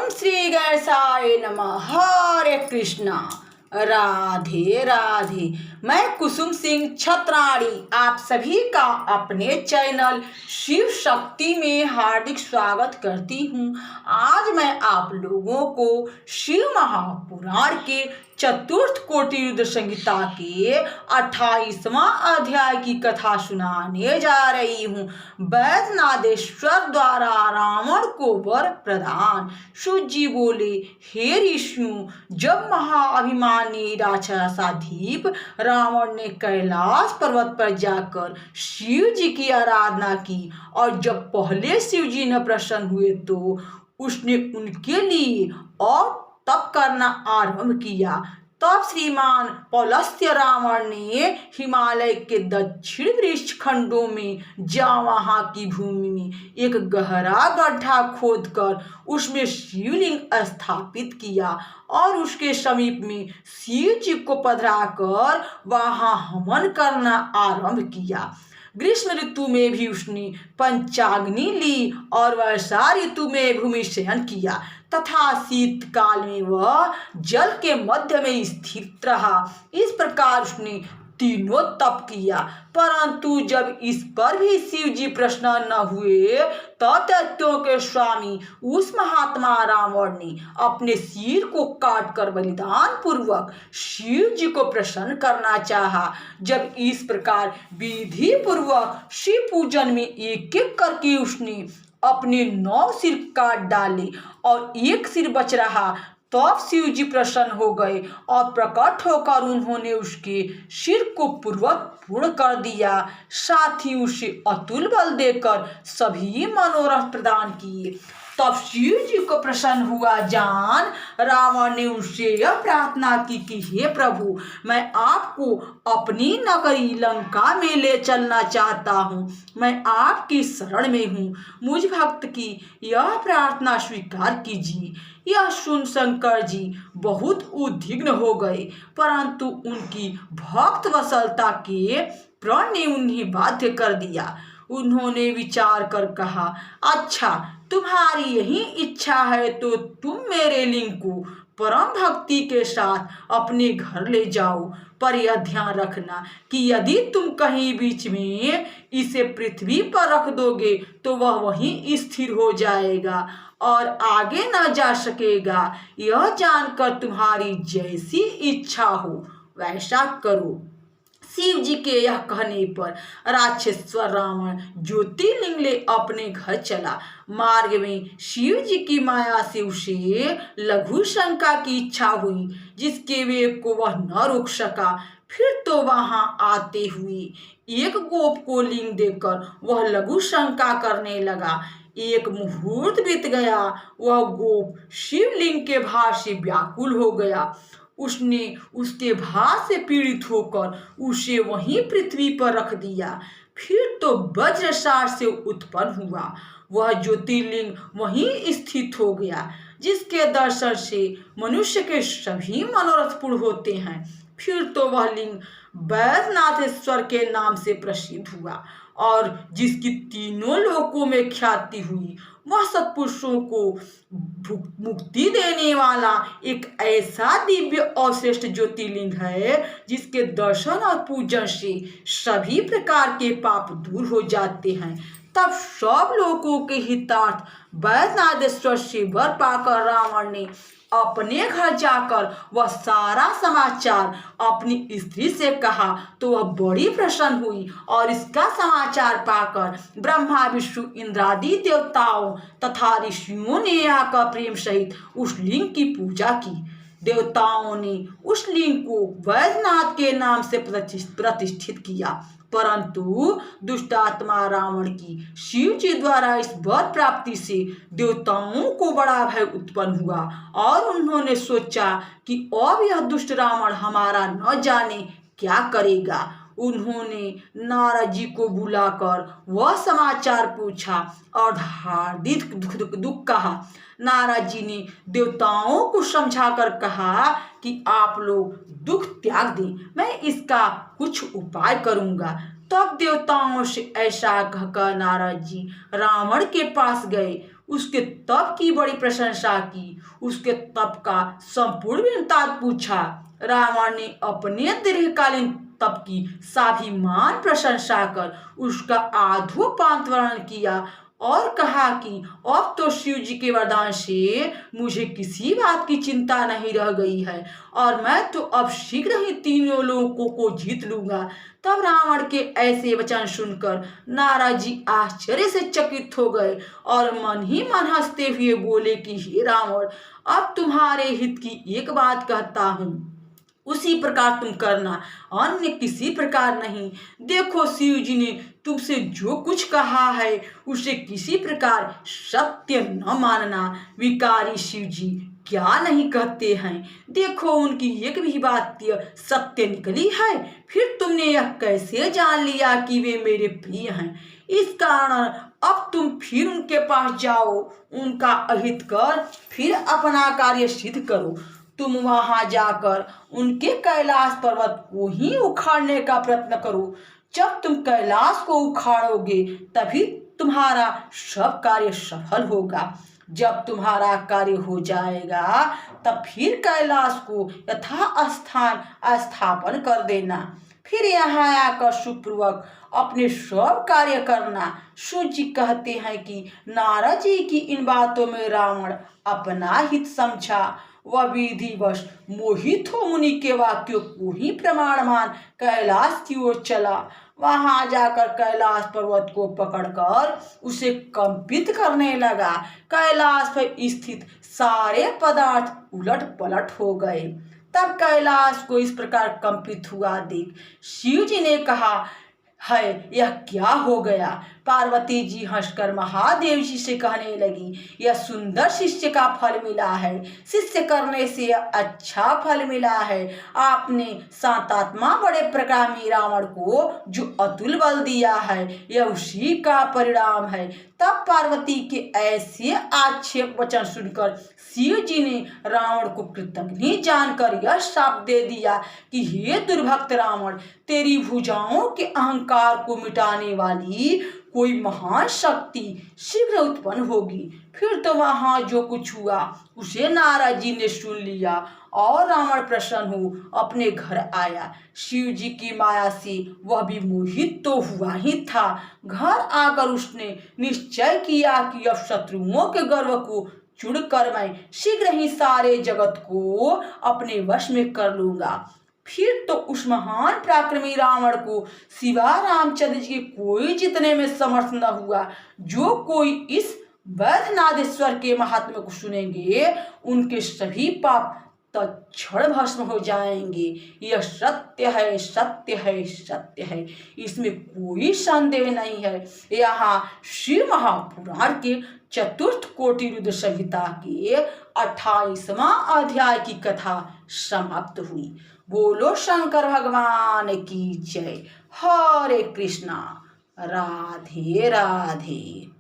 श्री गणेशाय नमः। हरे कृष्णा। राधे राधे। मैं कुसुम सिंह छत्राणी आप सभी का अपने चैनल शिव शक्ति में हार्दिक स्वागत करती हूँ। आज मैं आप लोगों को शिव महापुराण के चतुर्थ कोटि रुद्र संहिता के 28वां अध्याय की कथा सुनाने जा रही हूँ। वैद्यनाथेश्वर द्वारा रावण को वर प्रदान। सूत जी बोले, हे ऋषियों, जब महाअभिमानी राक्षसाधीप रावण ने कैलाश पर्वत पर जाकर शिव जी की आराधना की और जब पहले शिव जी न प्रसन्न हुए तो उसने उनके लिए और तप करना आरंभ किया। तब श्रीमान पौलस्त्य रावण ने हिमालय के दक्षिण वृक्ष खंडों में वहां की भूमि में एक गहरा गड्ढा खोदकर उसमें शिवलिंग स्थापित किया और उसके समीप में शिव जी को पधराकर वहां हवन करना आरंभ किया। ग्रीष्म ऋतु में भी उसने पंचाग्नि ली और वर्षा ऋतु में भूमि शयन किया तथा शीतकाल में वह जल के मध्य में स्थित रहा। इस प्रकार उसने तीनों तप किया, परंतु जब इस पर भी शिव जी प्रसन्न न हुए तो दैत्यों के स्वामी उस महात्मा रावण ने अपने सिर को काटकर बलिदान पूर्वक शिव जी को प्रसन्न करना चाहा। जब इस प्रकार विधि पूर्वक शिव पूजन में एक एक करके उसने अपने 9 सिर काट डाले और एक सिर बच रहा, तब शिव जी प्रसन्न हो गए और प्रकट होकर उन्होंने उसके सिर को पूर्वक पूर्ण कर दिया। साथ ही उसे अतुल बल देकर सभी मनोरथ प्रदान किए। तब शिव जी को प्रसन्न हुआ जान रावण ने उनसे यह प्रार्थना की कि हे प्रभु, मैं आपको अपनी नगरी लंका में ले चलना चाहता हूँ। मैं आपकी शरण में हूँ, मुझ भक्त की यह प्रार्थना स्वीकार कीजिए। यह सुन शंकर जी बहुत उद्विग्न हो गए, परंतु उनकी भक्त वत्सलता के प्रण ने उन्हें बाध्य कर दिया। उन्होंने विचार कर कहा, अच्छा, तुम्हारी यही इच्छा है तो तुम मेरे लिंग को परम भक्ति के साथ अपने घर ले जाओ, पर यह ध्यान रखना कि यदि तुम कहीं बीच में इसे पृथ्वी पर रख दोगे तो वह वहीं स्थिर हो जाएगा और आगे न जा सकेगा। यह जानकर तुम्हारी जैसी इच्छा हो वैसा करो। शिव जी के यह कहने पर राक्षसेश्वर रावण ज्योतिर्लिंग ले अपने घर चला। मार्ग में शिव जी की माया से उसे लघु शंका की इच्छा हुई, जिसके वेग को वह न रोक सका। फिर तो वहां आते हुए एक गोप को लिंग देकर वह लघु शंका करने लगा। एक मुहूर्त बीत गया, वह गोप शिवलिंग के भार से व्याकुल हो गया। उसने उसके भार से पीड़ित होकर उसे वहीं पृथ्वी पर रख दिया। फिर तो वज्रसार से उत्पन्न हुआ, वह ज्योतिर्लिंग वहीं स्थित हो गया, जिसके दर्शन से मनुष्य के सभी मनोरथ पूर्ण होते हैं। फिर तो वह लिंग वैद्यनाथेश्वर के नाम से प्रसिद्ध हुआ और जिसकी तीनों लोकों में ख्याति हुई। वह सत्पुरुषों को मुक्ति देने वाला एक ऐसा दिव्य और श्रेष्ठ ज्योतिर्लिंग है, जिसके दर्शन और पूजन से सभी प्रकार के पाप दूर हो जाते हैं। तब सब लोगों के हितार्थ वैद्यनाथेश्वर से वर पाकर रावण ने अपने घर जाकर वह सारा समाचार अपनी स्त्री से कहा तो वह बड़ी प्रसन्न हुई और इसका समाचार पाकर ब्रह्मा विष्णु इंद्रादि देवताओं तथा ऋषियों ने आकर प्रेम सहित उस लिंग की पूजा की। देवताओं ने उस लिंग को वैद्यनाथ के नाम से प्रतिष्ठित किया, परंतु दुष्टात्मा रावण की शिव जी द्वारा इस वर प्राप्ति से देवताओं को बड़ा भय उत्पन्न हुआ और उन्होंने सोचा कि अब यह दुष्ट रावण हमारा न जाने क्या करेगा। उन्होंने नारद जी को बुलाकर वह समाचार पूछा और हार्दिक दुख कहा। नारद जी ने देवताओं को समझाकर कहा कि आप लोग दुख त्याग दें, मैं इसका कुछ उपाय करूंगा। तब देवताओं से ऐसा कहकर नारद जी रावण के पास गए। उसके तप की बड़ी प्रशंसा की, उसके तप का संपूर्ण वृत्तांत पूछा। रावण ने अपने दीर्घकालीन तप की स्वाभिमान प्रशंसा कर उसका आधोपांत वर्णन किया और कहा कि अब तो शिव जी के वरदान से मुझे किसी बात की चिंता नहीं रह गई है और मैं तो अब शीघ्र ही तीनों लोगों को जीत लूंगा। तब रावण के ऐसे वचन सुनकर नारद जी आश्चर्य से चकित हो गए और मन ही मन हंसते हुए बोले कि हे रावण, अब तुम्हारे हित की एक बात कहता हूँ, उसी प्रकार तुम करना, अन्य किसी प्रकार नहीं। देखो, शिव जी ने तुमसे जो कुछ कहा है उसे किसी प्रकार सत्य न मानना। विकारी शिव जी क्या नहीं कहते हैं। देखो, उनकी एक भी बात सत्य निकली है। फिर तुमने यह कैसे जान लिया कि वे मेरे प्रिय हैं? इस कारण अब तुम फिर उनके पास जाओ, उनका अहित कर फिर अपना कार्य सिद्ध करो। तुम वहां जाकर उनके कैलाश पर्वत को ही उखाड़ने का प्रयत्न करो। जब तुम कैलाश को उखाड़ोगे तभी तुम्हारा सब कार्य सफल होगा। जब तुम्हारा कार्य हो जाएगा तब फिर कैलाश को यथास्थान स्थापन कर देना। फिर यहाँ आकर सुखपूर्वक अपने सब कार्य करना। सूत जी कहते हैं कि नारद जी की इन बातों में रावण अपना हित समझा। वह विधिवश मोहित हो मुनि के वाक्यों को ही प्रमाण मान कैलाश की ओर चला। वहां जाकर कैलाश पर्वत को पकड़कर उसे कंपित करने लगा। कैलाश पर स्थित सारे पदार्थ उलट पलट हो गए। तब कैलाश को इस प्रकार कंपित हुआ देख शिव जी ने कहा, है यह क्या हो गया? पार्वती जी हंसकर महादेव जी से कहने लगी, यह सुंदर शिष्य का फल मिला है। शिष्य करने से अच्छा फल मिला है। आपने शांतात्मा बड़े प्रकामी रावण को जो अतुल बल दिया है, यह उसी का परिणाम है। तब पार्वती के ऐसे आक्षेप वचन सुनकर शिव जी ने रावण को कृतघ्न जानकर यह शाप दे दिया कि हे दुर्भक्त रावण, तेरी भुजाओं के अहंकार को मिटाने वाली कोई महान शक्ति शीघ्र उत्पन्न होगी। फिर तो वहां जो कुछ हुआ उसे नारद जी ने सुन लिया और रावण प्रसन्न हो अपने घर आया। शिव जी की माया से वह भी मोहित तो हुआ ही था। घर आकर उसने निश्चय किया कि अब शत्रुओं के गर्व को चुड़कर मैं शीघ्र ही सारे जगत को अपने वश में कर लूंगा। फिर तो उस महान पराक्रमी रावण को सिवा रामचंद्र जी के कोई जितने में समर्थ न हुआ। जो कोई इस वैद्यनाथेश्वर के महात्म्य को सुनेंगे उनके सभी पाप तत्क्षण भस्म हो जाएंगे। यह सत्य है, सत्य है, सत्य है, इसमें कोई संदेह नहीं है। यहाँ शिव महापुराण के चतुर्थ कोटि रुद्र संहिता के 28वां अध्याय की कथा समाप्त हुई। बोलो शंकर भगवान की जय। हरे कृष्णा। राधे राधे।